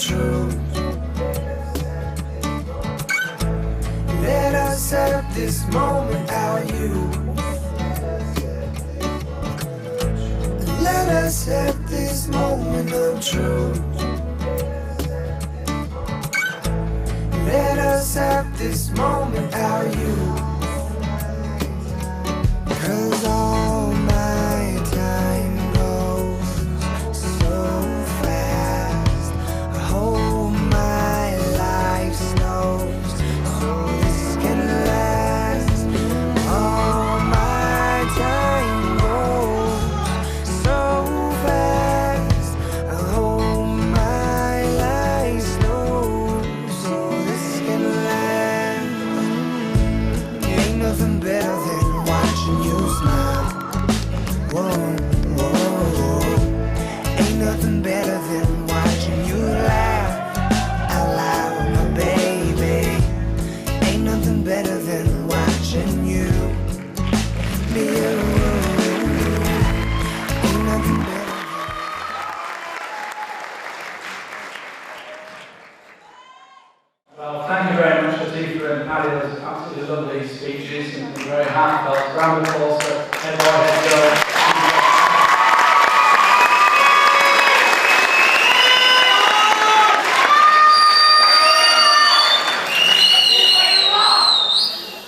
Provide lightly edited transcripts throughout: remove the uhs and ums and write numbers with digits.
truth. Let us have this moment, our youth. Let us have this moment of truth. Let us have this moment, our youth. 'Cause all my time goes so fast. I hope my life slows so this can last. All my time goes so fast. I hope my life slows so this can last. Ain't nothing better than watching you smile. Whoa, whoa, whoa. Ain't nothing better than watching you laugh out loud, my baby. Ain't nothing better than watching you be alone. Ain't nothing better. Well, thank you very much, Latifah and Paddy. Those absolutely lovely speeches and very heartfelt. Round of applause for head boy, head girl.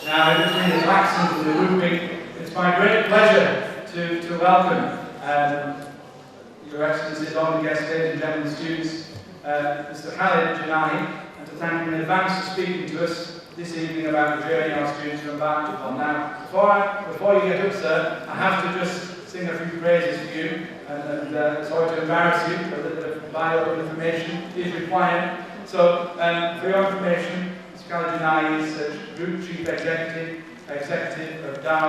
Now, in between the claxons and the whooping, it's my great pleasure to welcome Your Excellency, honourable guests, ladies and gentlemen, students, Mr. Khalid Janani, and to thank him in advance for speaking to us this evening about the journey our students are embarked upon. Now, before you get up, sir, I have to just sing a few praises for you, and sorry to embarrass you, a little bit of bio information is required. So, for your information, Mr. Khalid Janani is Group Chief Executive of Dar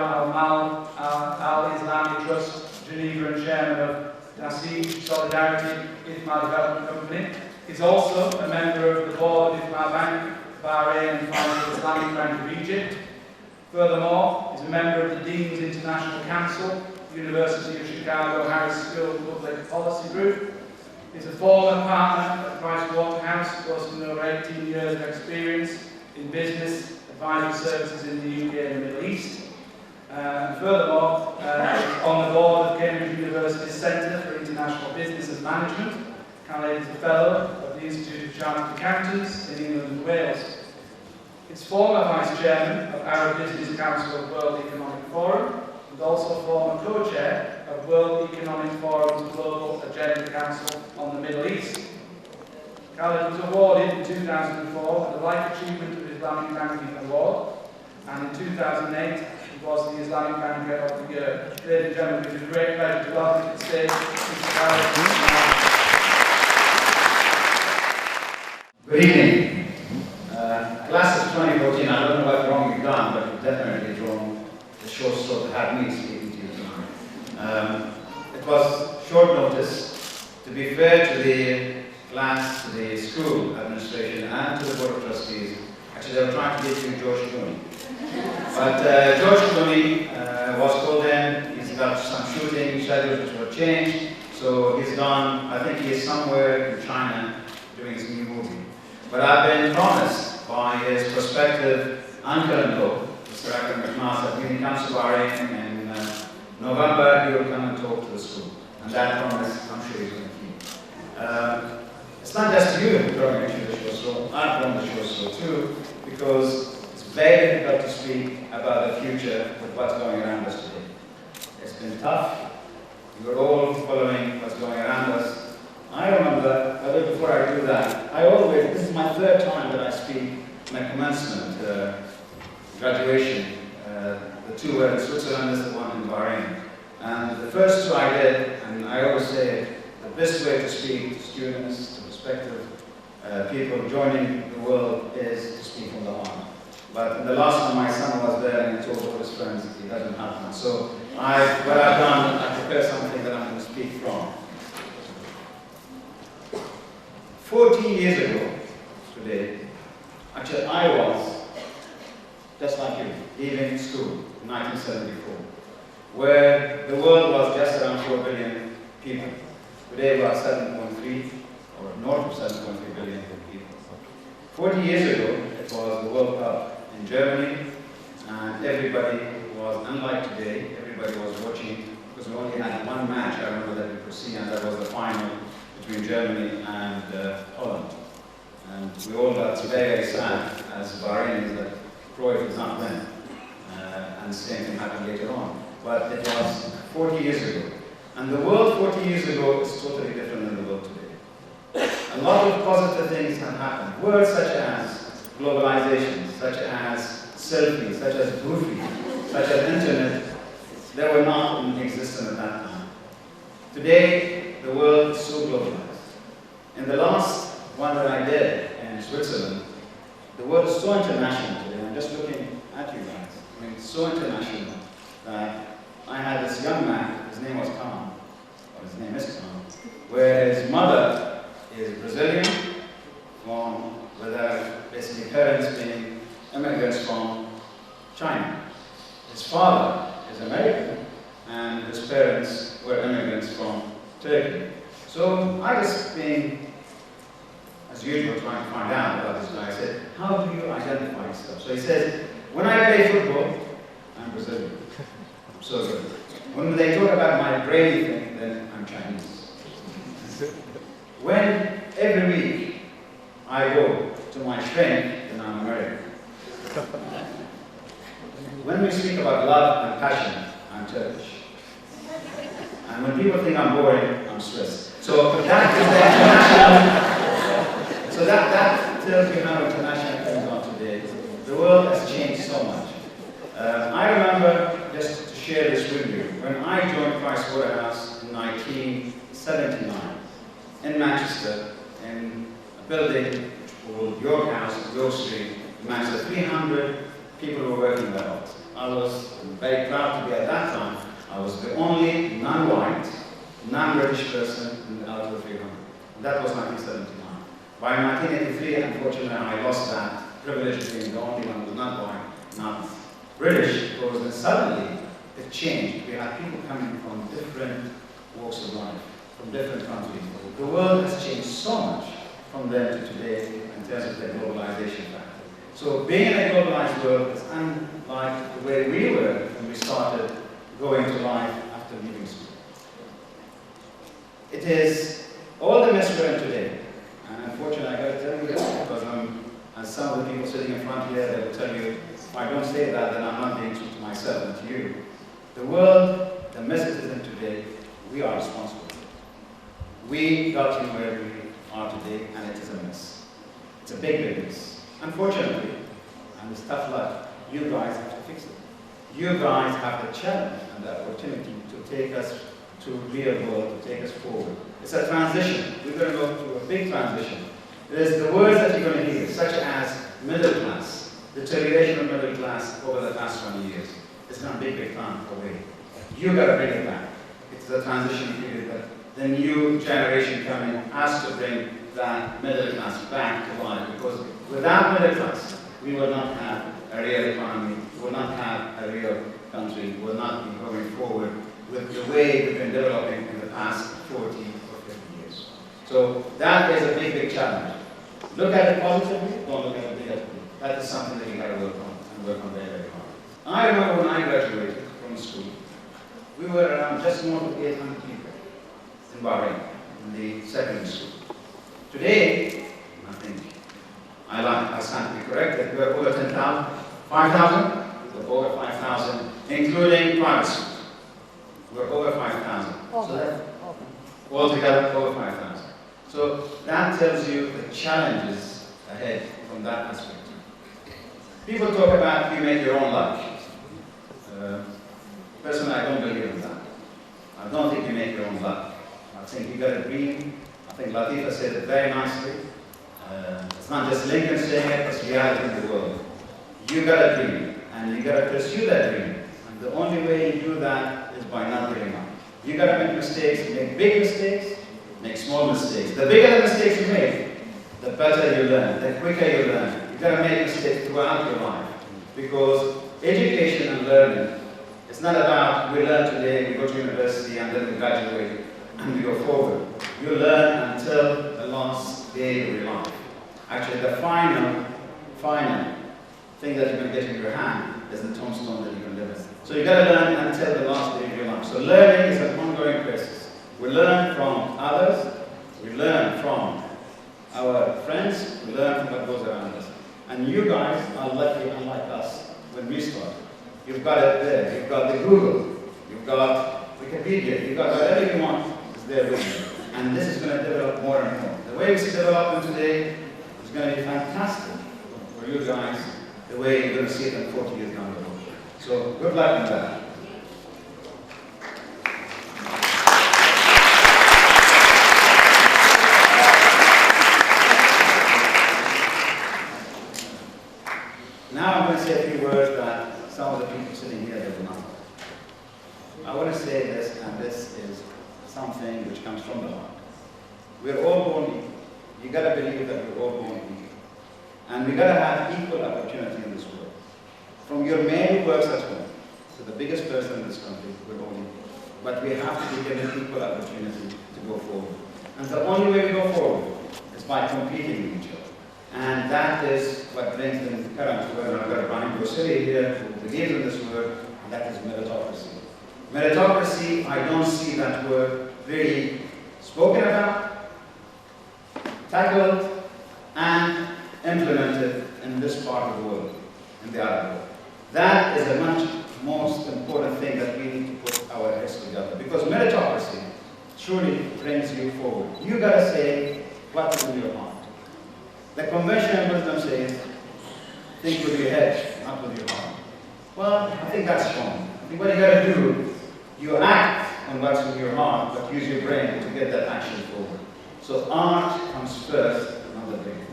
Al-Islami Trust, Geneva, and Chairman of Nasib Solidarity IFMA Development Company. He's also a member of the board of IFMA Bank, Bahrain, and finally Islamic Bank of Egypt. Furthermore, he's a member of the Dean's International Council, University of Chicago Harris School of Public Policy Group. He's a former partner at Pricewaterhouse, boasting over 18 years of experience in business advisory services in the UK and the Middle East. Furthermore, on the board of Cambridge University's Centre for International Business and Management. Khalid is a fellow of the Institute of Chartered Accountants in England and Wales. He's former Vice Chairman of Arab Business Council of World Economic Forum, and also former co-chair of World Economic Forum's Global Agenda Council on the Middle East. Khalid was awarded in 2004 with the Life Achievement of Islamic Banking Award, and in 2008 he was the Islamic Banker of the Year. Ladies and gentlemen, it is a great pleasure to welcome to the stage Mr. Khalid. Good evening. Class of 2014, I don't know what wrong you've done, but you've definitely drawn the short straw to have me speaking to you tonight. It was short notice. To be fair to the class, to the school administration, and to the Board of Trustees, actually they were trying to get you George Clooney. But George Clooney was called in. He's got some shooting schedules which were changed, so he's gone. I think he's somewhere in China doing his new movie. But I've been promised by his prospective uncle and co, Mr. Akram McMahon, that when he comes to Bahrain in November, he will come and talk to the school. And that promise, I'm sure he's going to keep. It's not just you throwing into the short straw, I've thrown the short straw too, because it's very difficult to speak about the future with what's going around us today. It's been tough. You're all following what's going around us. I remember, before I do that, this is my third time that I speak my commencement, graduation. The two were in Switzerland, this is the one in Bahrain. And the first two I did, and I always say the best way to speak to students, to prospective people joining the world is to speak from the heart. But in the last one, my son was there and he told all his friends he doesn't have one. So what I've done, I prepared something that I'm going to speak from. 14 years ago, today, actually I was, just like you, leaving school in 1974, where the world was just around 4 billion people. Today we are 7.3, or north of 7.3 billion people. 40 years ago, it was the World Cup in Germany, and everybody was, unlike today, everybody was watching, because we only had one match, I remember, that we could see, and that was the final between Germany and Holland. And we all got very, very sad as Bahrain that Cruyff is not win. And the same thing happened later on. But it was 40 years ago. And the world 40 years ago is totally different than the world today. A lot of positive things have happened. Words such as globalization, such as selfie, such as goofy, such as internet, they were not in existence at that time. Today, the world is so globalized. In the last one that I did in Switzerland, the world is so international today. I'm just looking at you guys. I mean, it's so international that I had this young man, his name was Tom, or his name is Tom, where his mother is Brazilian, with basically parents being immigrants from China. His father is American, and his parents were immigrants from Turkey. So I was being, as usual, trying to find out about this guy. I said, how do you identify yourself? So he says, when I play football, I'm Brazilian. I'm so good. When they talk about my brainy thing, then I'm Chinese. When every week I go to my strength, then I'm American. When we speak about love and passion, I'm Turkish. And when people think I'm boring, I'm Swiss. So that is the international. So that tells you how international things are today. The world has changed so much. I remember, just to share this with you, when I joined Price Waterhouse in 1979 in Manchester, in a building called York House, York Street, in Manchester, 300 people were working there. I was very proud to be at that time. I was the only non-white, non-British person out of the 300. And that was 1979. By 1983, unfortunately, I lost that privilege of being the only one who was not white, not British, because then suddenly it changed. We had people coming from different walks of life, from different countries. The world has changed so much from then to today in terms of the globalization factor. So being in a globalized world is unlike the way we were when we started going to life after leaving school. It is all the mess we're in today. And unfortunately, I got to tell you this because as some of the people sitting in front here, they will tell you, if I don't say that, then I'm not being true to myself and to you. The world, the mess it is in today, we are responsible. We got you where we are today, and it is a mess. It's a big, big mess. Unfortunately, and it's tough luck, you guys have to fix it. You guys have the challenge and the opportunity to take us to real world, to take us forward. It's a transition. We're going to go through a big transition. There's the words that you're going to hear, such as middle class, deterioration of middle class over the past 20 years. It's not a big, big time away. You've got to bring it back. It's the transition period that the new generation coming has to bring that middle class back to life, because without middle class, we will not have a real economy, we will not have a real country, we will not be going forward with the way we've been developing in the past 40 or 50 years. So that is a big, big challenge. Look at it positively, don't look at it negatively. That is something that you got to work on, and work on very, very hard. I remember when I graduated from school, we were around just north of 800 people in Bahrain, in the secondary school. Today, I think, I stand to be corrected, we're over 10,000, 5,000? We're over 5,000, including private schools. We're over 5,000. So that, altogether, over 5,000. So that tells you the challenges ahead from that aspect. People talk about you make your own luck. Personally, I don't believe in that. I don't think you make your own luck. I think you got a dream. I think Latifa said it very nicely. It's not just Lincoln saying it, it's reality in the world. You got a dream, and you got to pursue that dream. And the only way you do that is by not giving up. You got to make mistakes, make big mistakes, make small mistakes. The bigger the mistakes you make, the better you learn, the quicker you learn. You got to make mistakes throughout your life, because education and learning, it's not about we learn today, we go to university, and then we graduate, and we go forward. You learn until the last day of your life. Actually, the final thing that you can get in your hand is the tombstone that you can live in. So you got to learn until the last day of your life. So learning is an ongoing process. We learn from others, we learn from our friends, we learn from what goes around us. And you guys are lucky, unlike us, when we started. You've got it there. You've got the Google, you've got Wikipedia, you've got whatever you want is there with you. And this is going to develop more and more. The way we see development today is going to be fantastic for you guys, the way you're going to see it in 40 years down the road. So good luck in that. Now I'm going to say a few words that some of the people sitting here will not. I want to say this, and this is something which comes from the heart. We're all born equal. You got to believe that we're all born equal. And we got to have equal opportunity in this world. From your man who works at home to the biggest person in this country, we're all equal. But we have to be given equal opportunity to go forward. And the only way we go forward is by competing with each other. And that is what brings in the current word. I've got Brian Gosselli here who believes in this word, and that is meritocracy. Meritocracy, I don't see that word really spoken about, tackled, and implemented in this part of the world, in the Arab world. That is a much most important thing that we need to put our heads together, because meritocracy truly brings you forward. You got to say what is in your heart. The conventional wisdom says, think with your head, not with your heart. Well, I think that's wrong. I think what you got to do, you act on what's in your heart, but use your brain to get that action forward. So art comes first, not the brain.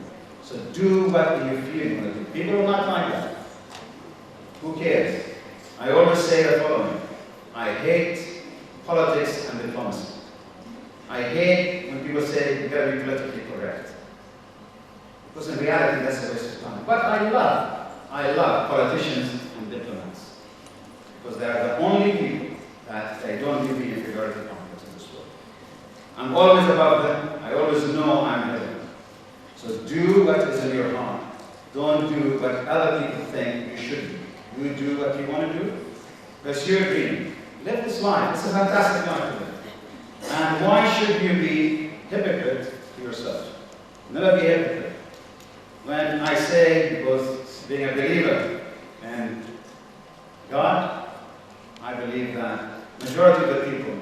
So do what you feel with it. People will not like that. Who cares? I always say the following. I hate politics and diplomacy. I hate when people say you got to be politically correct. Because in reality, that's a waste of time. But I love politicians and diplomats. Because they are the only people that they don't give me inferiority complex in this world. I'm always above them. I always know I'm ahead of them. So do what is in your heart. Don't do what other people think you should do. You do what you want to do. Pursue your dream. Live this life. It's a fantastic life to live. And why should you be hypocrite to yourself? Never be a hypocrite. When I say, because being a believer in God, I believe that majority of the people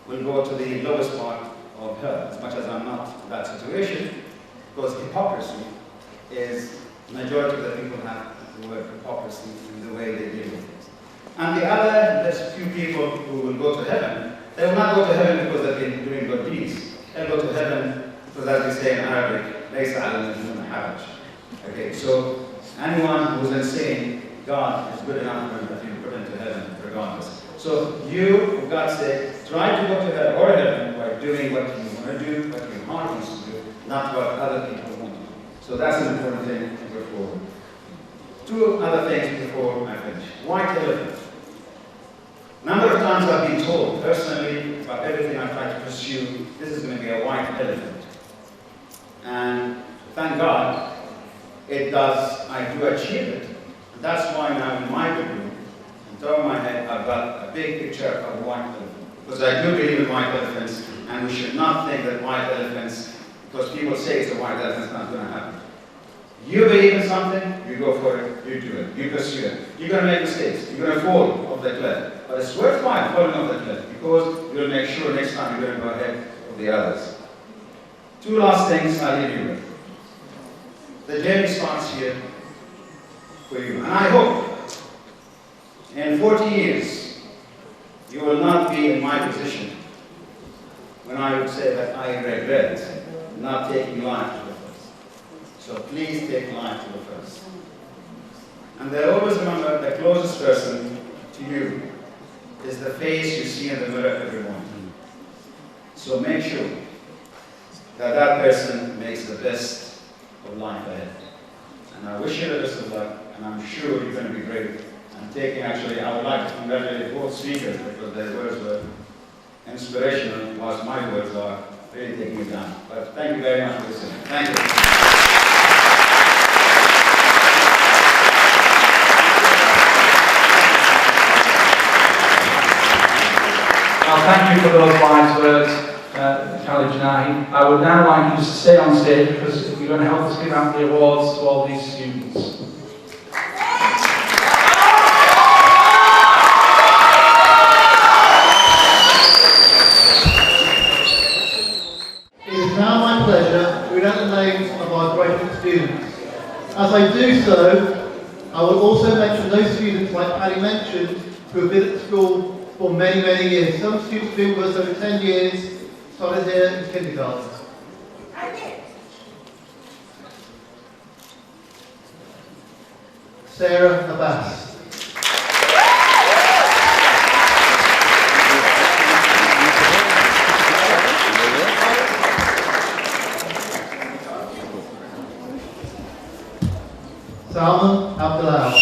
will go to the lowest part of hell, as much as I'm not in that situation, because hypocrisy is, majority of the people have the word hypocrisy in the way they deal with things. And the other, there's a few people who will go to heaven. They will not go to heaven because they've been doing good deeds. They'll go to heaven because, as we say in Arabic, ليس على المجنون حرج. Okay, so anyone who's insane, God is good enough for you to put into heaven regardless. So you, for God's sake, try to go to hell or heaven by doing what you want to do, what your heart wants to do, not what other people want to do. So that's an important thing to go forward. Two other things before I finish. White elephant. Number of times I've been told personally about everything I try to pursue, this is going to be a white elephant. And thank God, it does, I do achieve it. And that's why now in my bedroom, on top of my head, I've got a big picture of a white elephant. Because I do believe in white elephants, and we should not think that white elephants, because people say it's a white elephant, it's not going to happen. You believe in something, you go for it, you do it, you pursue it. You're going to make mistakes, you're going to fall off the cliff. But it's worthwhile falling off the cliff, because you'll make sure next time you're going to go ahead of the others. Two last things I'll leave you with. The journey starts here for you. And I hope in 40 years you will not be in my position when I would say that I regret not taking life to the first. So please take life to the first. And then always remember the closest person to you is the face you see in the mirror every morning. So make sure that that person makes the best of life ahead. And I wish you the best of luck, and I'm sure you're going to be great. And taking, actually, I would like to congratulate both speakers because their words were inspirational, whilst my words are really taking it down. But thank you very much for listening. Thank you. Well, thank you for those wise words, Khalid Janahi. I would now like you to stay on stage because you're going to help us give out the awards to all these students. It is now my pleasure to read out the names of our graduate students. As I do so, I will also mention those students, like Paddy mentioned, who have been at the school for many, many years. Some students have been with us over 10 years, started here in kindergarten. Sarah Abbas. Salman Abdullah.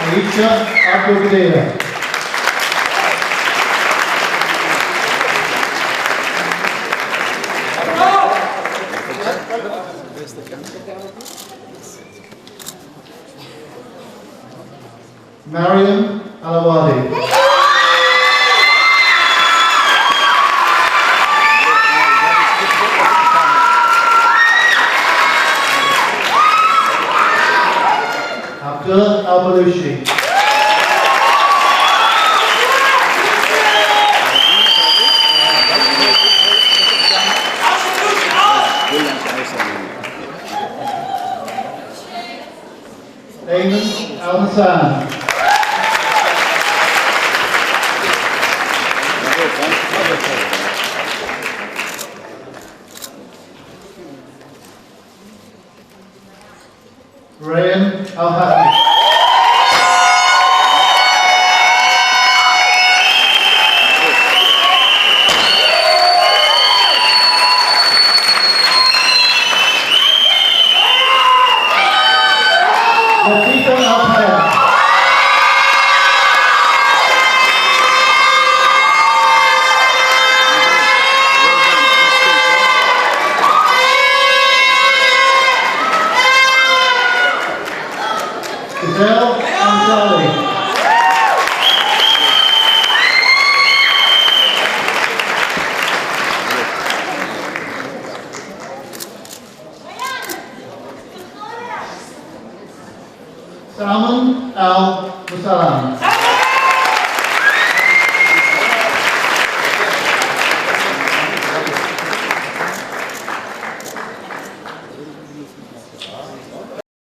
Aisha Abdul Qadir. Mariam Alawadi. Abdullah Al-Balushi. Ayman Al-Hassan. Ryan Al-Hafi. Latifah Al-Hayat. Giselle Ansari. Salman Al-Musalam.